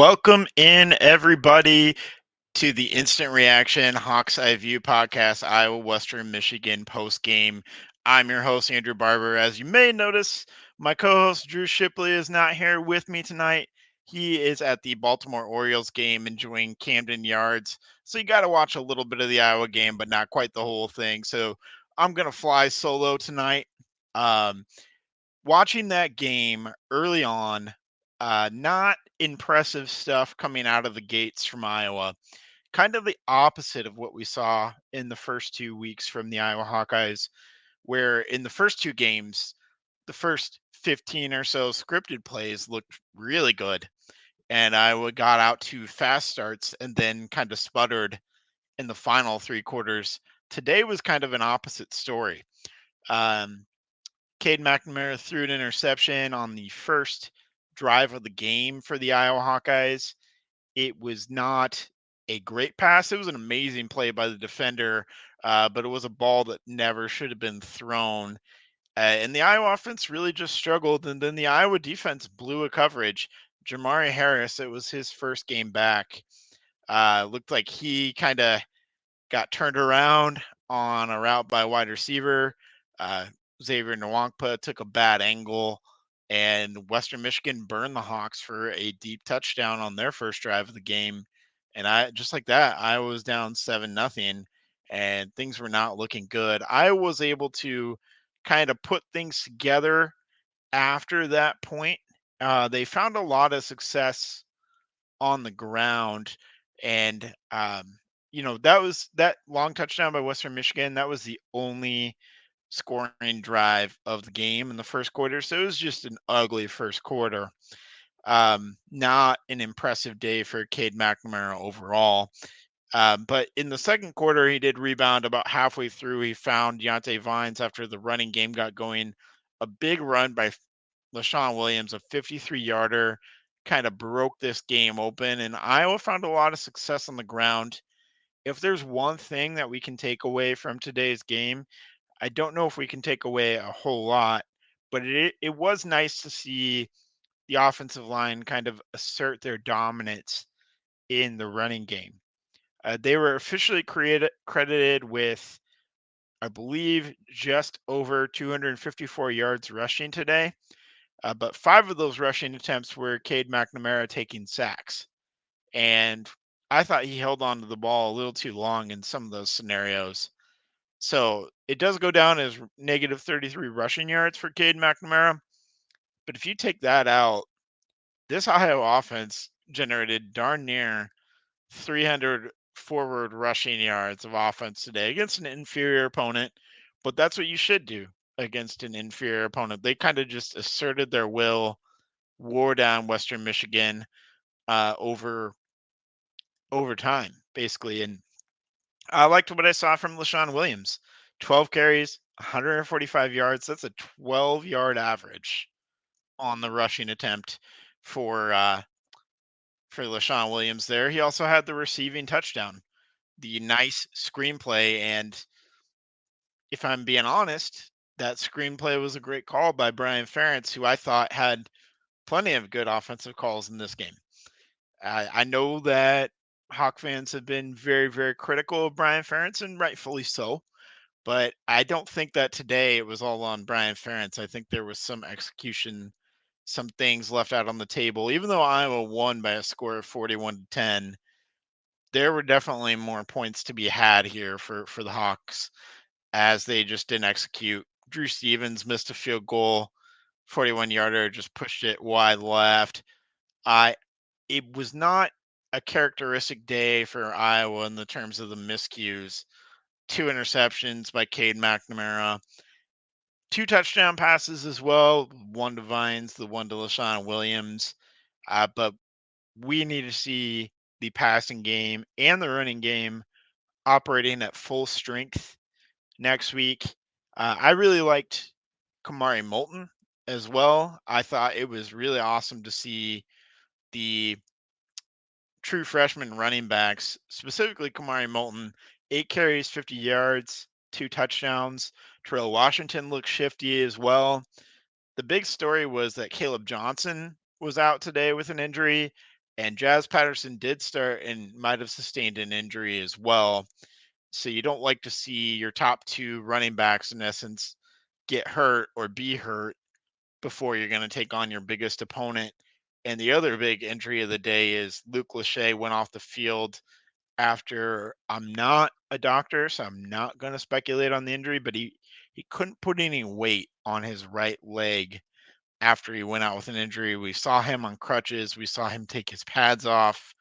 Welcome in, everybody, to the Instant Reaction Hawks Eye View podcast, Iowa Western Michigan post game. I'm your host, Andrew Barber. As you may notice, my co host, Drew Shipley, is not here with me tonight. He is at the Baltimore Orioles game enjoying Camden Yards. So you got to watch a little bit of the Iowa game, but not quite the whole thing. So I'm going to fly solo tonight. Um, Watching that game early on, not impressive stuff coming out of the gates from Iowa. Kind of the opposite of what we saw in the first 2 weeks from the Iowa Hawkeyes, where in the first two games, the first 15 or so scripted plays looked really good. And Iowa got out to fast starts and then kind of sputtered in the final three quarters. Today was kind of an opposite story. Um, Cade McNamara threw an interception on the first drive of the game for the Iowa Hawkeyes. It was not a great pass. It was an amazing play by the defender, but it was a ball that never should have been thrown. And the Iowa offense really just struggled. And then the Iowa defense blew a coverage. Jamari Harris, it was his first game back. Looked like he kind of got turned around on a route by a wide receiver. Uh, Xavier Nwankpa took a bad angle, and Western Michigan burned the Hawks for a deep touchdown on their first drive of the game. And I just like that, I was down 7-0, and things were not looking good. I was able to kind of put things together after that point. They found a lot of success on the ground. And that was that long touchdown by Western Michigan. That was the only scoring drive of the game in the first quarter. So it was just an ugly first quarter. Not an impressive day for Cade McNamara overall. But in the second quarter, he did rebound about halfway through. He found Deontay Vines after the running game got going. A big run by LaShawn Williams, a 53-yarder, kind of broke this game open. And Iowa found a lot of success on the ground. If there's one thing that we can take away from today's game, I don't know if we can take away a whole lot, but it was nice to see the offensive line kind of assert their dominance in the running game. They were officially credited with, I believe, just over 254 yards rushing today. But five of those rushing attempts were Cade McNamara taking sacks. And I thought he held on to the ball a little too long in some of those scenarios. So it does go down as negative 33 rushing yards for Cade McNamara. But if you take that out, this Ohio offense generated darn near 300 forward rushing yards of offense today against an inferior opponent. But that's what you should do against an inferior opponent. They kind of just asserted their will, wore down Western Michigan over time, basically. And I liked what I saw from LaShawn Williams. 12 carries, 145 yards. That's a 12-yard average on the rushing attempt for LaShawn Williams there. He also had the receiving touchdown, the nice screenplay. And if I'm being honest, that screenplay was a great call by Brian Ferentz, who I thought had plenty of good offensive calls in this game. I know that Hawk fans have been very, very critical of Brian Ferentz, and rightfully so. But I don't think that today it was all on Brian Ferentz. I think there was some execution, some things left out on the table. Even though Iowa won by a score of 41-10, there were definitely more points to be had here for the Hawks as they just didn't execute. Drew Stevens missed a field goal, 41-yarder, just pushed it wide left. I It was not a characteristic day for Iowa in the terms of the miscues. Two interceptions by Cade McNamara, two touchdown passes as well, one to Vines, the one to LaShawn Williams. But we need to see the passing game and the running game operating at full strength next week. I really liked Kamari Moulton as well. I thought it was really awesome to see the true freshman running backs, specifically Kamari Moulton, 8 carries, 50 yards, two touchdowns. Terrell Washington looked shifty as well. The big story was that Caleb Johnson was out today with an injury. And Jazz Patterson did start and might have sustained an injury as well. So you don't like to see your top two running backs, in essence, get hurt or be hurt before you're going to take on your biggest opponent. And the other big injury of the day is Luke Lachey went off the field after, I'm not a doctor, so I'm not going to speculate on the injury, but he couldn't put any weight on his right leg after he went out with an injury. We saw him on crutches. We saw him take his pads off.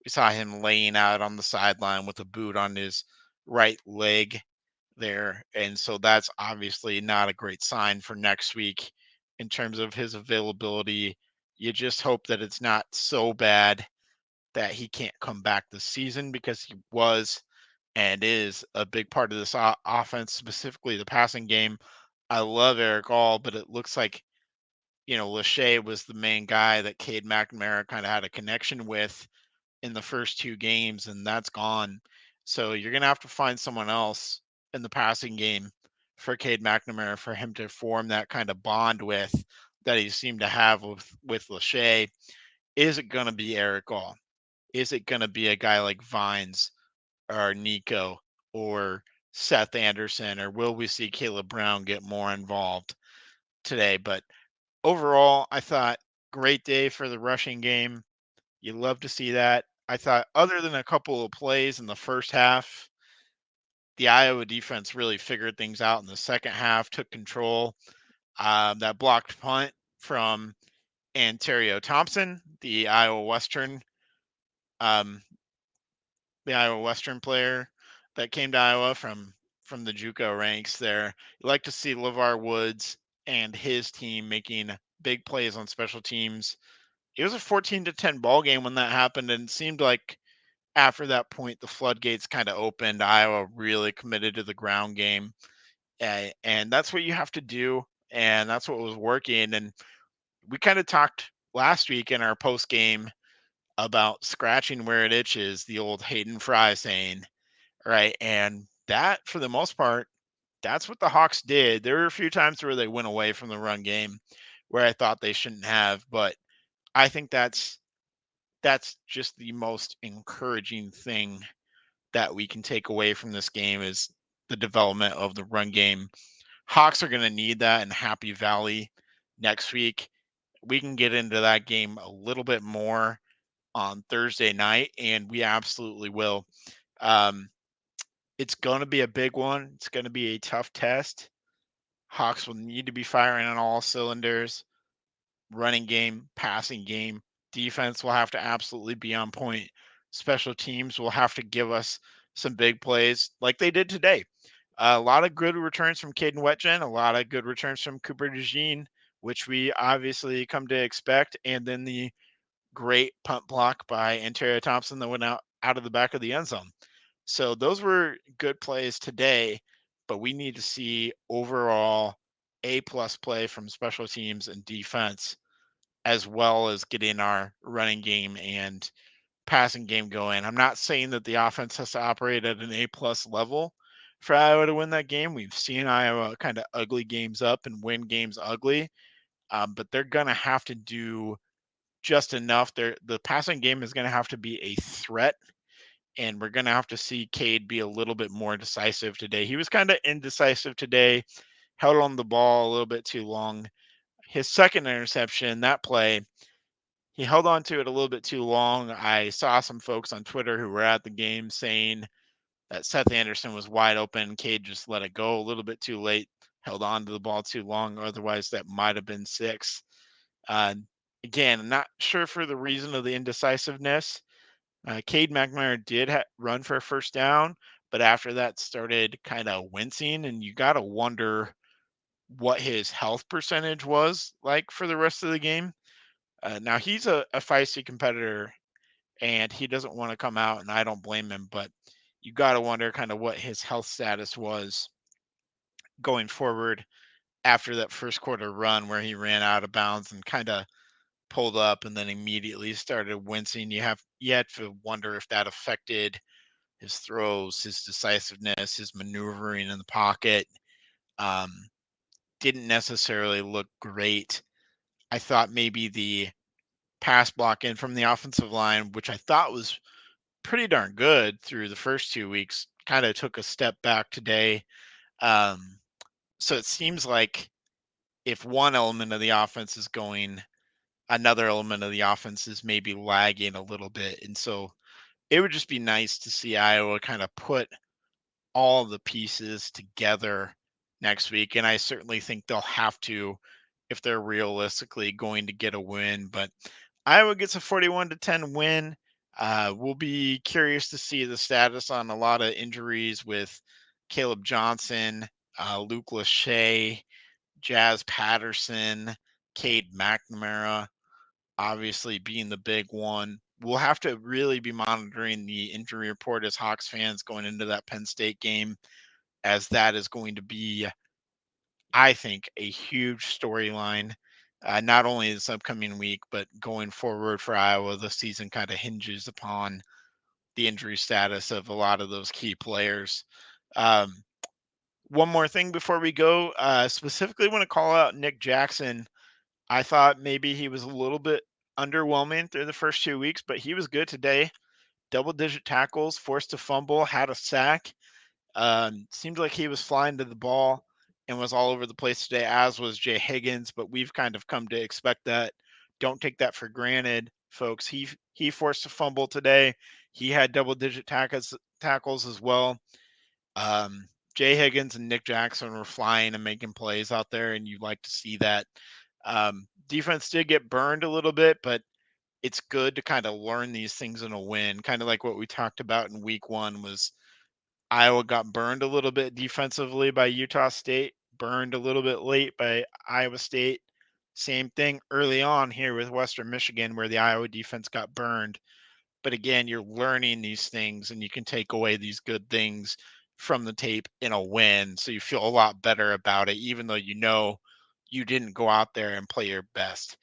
We saw him laying out on the sideline with a boot on his right leg there. And so that's obviously not a great sign for next week in terms of his availability. You just hope that it's not so bad that he can't come back this season, because he was and is a big part of this offense, specifically the passing game. I love Eric All, but it looks like, Lachey was the main guy that Cade McNamara kind of had a connection with in the first two games, and that's gone. So you're going to have to find someone else in the passing game for Cade McNamara for him to form that kind of bond with that he seemed to have with Lachey. Is it going to be Eric All? Is it going to be a guy like Vines or Nico or Seth Anderson, or will we see Caleb Brown get more involved today? But overall, I thought great day for the rushing game. You love to see that. I thought, other than a couple of plays in the first half, the Iowa defense really figured things out in the second half, took control. That blocked punt from Ontario Thompson, um, the Iowa Western player that came to Iowa from the JUCO ranks there. You like to see LeVar Woods and his team making big plays on special teams. It was a 14-10 ball game when that happened, and it seemed like after that point the floodgates kind of opened. Iowa really committed to the ground game, and that's what you have to do, and that's what was working. And we kind of talked last week in our post game about scratching where it itches, the old Hayden Fry saying, right? And that, for the most part, that's what the Hawks did. There were a few times where they went away from the run game where I thought they shouldn't have, but I think that's just the most encouraging thing that we can take away from this game is the development of the run game. Hawks are going to need that in Happy Valley next week. We can get into that game a little bit more on Thursday night, and we absolutely will. Um, it's going to be a big one. It's going to be a tough test. Hawks will need to be firing on all cylinders. Running game, passing game, defense will have to absolutely be on point. Special teams will have to give us some big plays like they did today. A lot of good returns from Caden Wetjen, a lot of good returns from Cooper DeJean, which we obviously come to expect, and then the great punt block by Ontario Thompson that went out of the back of the end zone. So those were good plays today, but we need to see overall A+ play from special teams and defense, as well as getting our running game and passing game going. I'm not saying that the offense has to operate at an A+ level for Iowa to win that game. We've seen Iowa kind of ugly games up and win games ugly, but they're going to have to do just enough. The passing game is going to have to be a threat, and we're going to have to see Cade be a little bit more decisive today. He was kind of indecisive today, held on the ball a little bit too long. His second interception, that play, he held on to it a little bit too long. I saw some folks on Twitter who were at the game saying that Seth Anderson was wide open. Cade just let it go a little bit too late, held on to the ball too long. Otherwise, that might have been 6. Uh, Again, I'm not sure for the reason of the indecisiveness. Cade McNamara did run for a first down, but after that started kind of wincing, and you got to wonder what his health percentage was like for the rest of the game. Now, he's a feisty competitor, and he doesn't want to come out, and I don't blame him, but you got to wonder kind of what his health status was going forward after that first quarter run where he ran out of bounds and kind of pulled up and then immediately started wincing. You had to wonder if that affected his throws, his decisiveness, his maneuvering in the pocket. Um, didn't necessarily look great. I thought maybe the pass blocking from the offensive line, which I thought was pretty darn good through the first 2 weeks, kind of took a step back today. Um, so it seems like if one element of the offense is going, another element of the offense is maybe lagging a little bit. And so it would just be nice to see Iowa kind of put all the pieces together next week. And I certainly think they'll have to if they're realistically going to get a win. But Iowa gets a 41-10 win. We'll be curious to see the status on a lot of injuries with Caleb Johnson, Luke Lachey, Jazz Patterson, Cade McNamara, obviously being the big one. We'll have to really be monitoring the injury report as Hawks fans going into that Penn State game, as that is going to be, I think, a huge storyline. Not only this upcoming week, but going forward for Iowa, the season kind of hinges upon the injury status of a lot of those key players. Um, one more thing before we go, specifically want to call out Nick Jackson. I thought maybe he was a little bit underwhelming through the first 2 weeks, but he was good today. Double digit tackles, forced a fumble, had a sack. Seemed like he was flying to the ball and was all over the place today, as was Jay Higgins. But we've kind of come to expect that. Don't take that for granted, folks. He forced a fumble today. He had double digit tackles as well. Um, Jay Higgins and Nick Jackson were flying and making plays out there, and you like to see that. Defense did get burned a little bit, but it's good to kind of learn these things in a win. Kind of like what we talked about in week one was Iowa got burned a little bit defensively by Utah State, burned a little bit late by Iowa State. Same thing early on here with Western Michigan, where the Iowa defense got burned. But again, you're learning these things and you can take away these good things from the tape in a win. So you feel a lot better about it, even though you know you didn't go out there and play your best.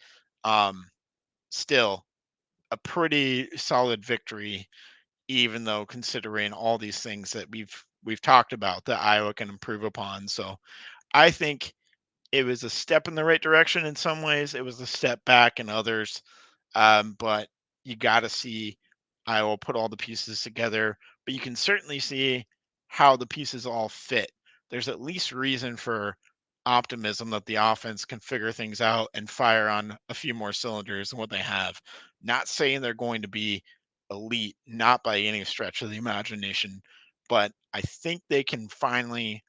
Um, Still a pretty solid victory, even though considering all these things that we've talked about that Iowa can improve upon. So I think it was a step in the right direction in some ways. It was a step back in others. But you got to see Iowa put all the pieces together. But you can certainly see how the pieces all fit. There's at least reason for optimism that the offense can figure things out and fire on a few more cylinders than what they have. Not saying they're going to be elite, not by any stretch of the imagination, but I think they can finally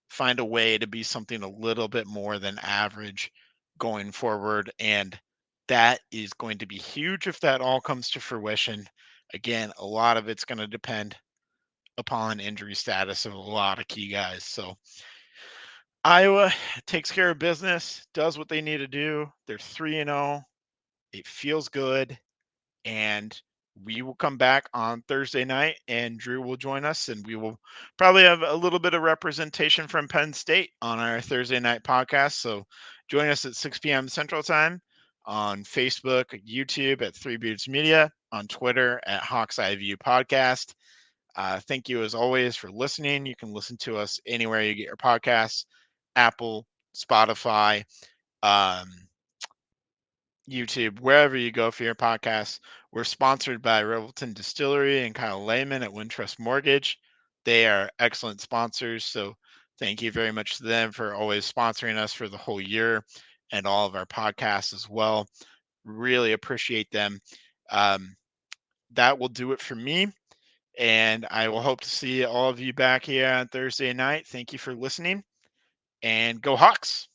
find a way to be something a little bit more than average going forward. And that is going to be huge if that all comes to fruition. Again, a lot of it's going to depend upon injury status of a lot of key guys. So Iowa takes care of business, does what they need to do. They're 3-0. It feels good. And we will come back on Thursday night, and Drew will join us, and we will probably have a little bit of representation from Penn State on our Thursday night podcast. So join us at 6 p.m. Central Time on Facebook, YouTube at Three Beards Media, on Twitter at Hawks Eye View Podcast. Thank you as always for listening. You can listen to us anywhere you get your podcasts: Apple, Spotify, um, YouTube, wherever you go for your podcasts. We're sponsored by Revelton Distillery and Kyle Lehman at Wintrust Mortgage. They are excellent sponsors. So thank you very much to them for always sponsoring us for the whole year and all of our podcasts as well. Really appreciate them. Um, that will do it for me. And I will hope to see all of you back here on Thursday night. Thank you for listening, and go Hawks.